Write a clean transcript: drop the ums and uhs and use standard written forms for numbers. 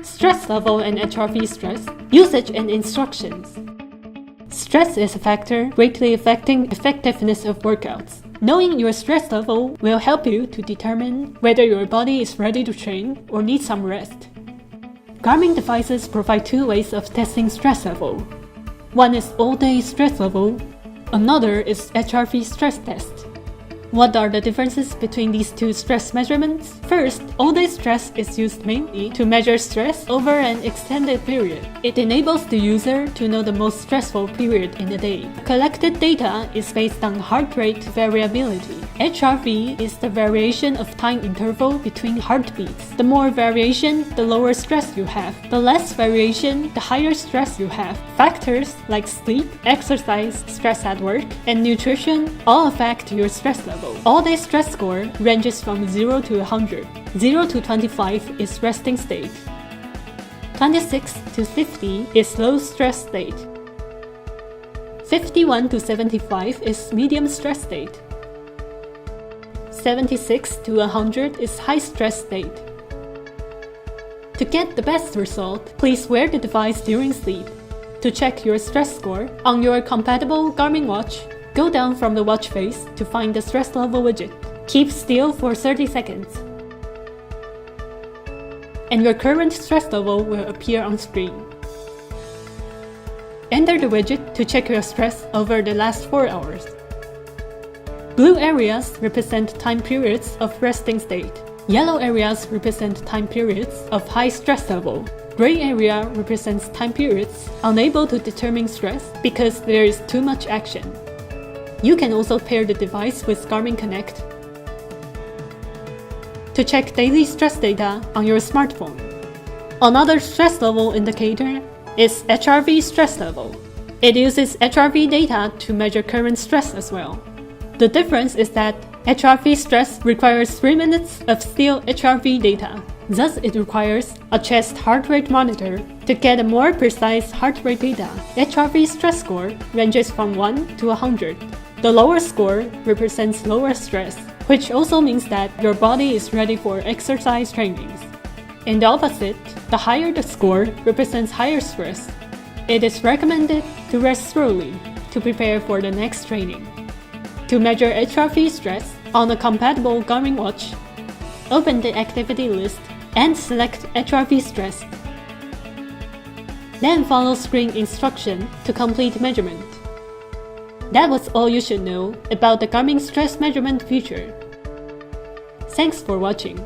Stress level and HRV stress, usage and instructions. Stress is a factor greatly affecting effectiveness of workouts. Knowing your stress level will help you to determine whether your body is ready to train or needs some rest. Garmin devices provide two ways of testing stress level. One is all-day stress level, another is HRV stress test. What are the differences between these two stress measurements? First, all-day stress is used mainly to measure stress over an extended period. It enables the user to know the most stressful period in the day. Collected data is based on heart rate variability. HRV is the variation of time interval between heartbeats. The more variation, the lower stress you have. The less variation, the higher stress you have. Factors like sleep, exercise, stress at work, and nutrition all affect your stress level. All-day stress score ranges from 0 to 100. 0 to 25 is resting state. 26 to 50 is low stress state. 51 to 75 is medium stress state. 76 to 100 is high stress state. To get the best result, please wear the device during sleep. To check your stress score on your compatible Garmin watch, go down from the watch face to find the stress level widget. Keep still for 30 seconds. And your current stress level will appear on screen. Enter the widget to check your stress over the last 4 hours. Blue areas represent time periods of resting state. Yellow areas represent time periods of high stress level. Gray area represents time periods unable to determine stress because there is too much action. You can also pair the device with Garmin Connect to check daily stress data on your smartphone. Another stress level indicator is HRV stress level. It uses HRV data to measure current stress as well. The difference is that HRV stress requires 3 minutes of still HRV data. Thus, it requires a chest heart rate monitor to get a more precise heart rate data. HRV stress score ranges from 1 to 100. The lower score represents lower stress, which also means that your body is ready for exercise trainings. In the opposite, the higher the score represents higher stress. It is recommended to rest thoroughly to prepare for the next training. To measure HRV stress on a compatible Garmin watch, open the activity list and select HRV stress. Then follow screen instruction to complete measurement. That was all you should know about the Garmin stress measurement feature. Thanks for watching.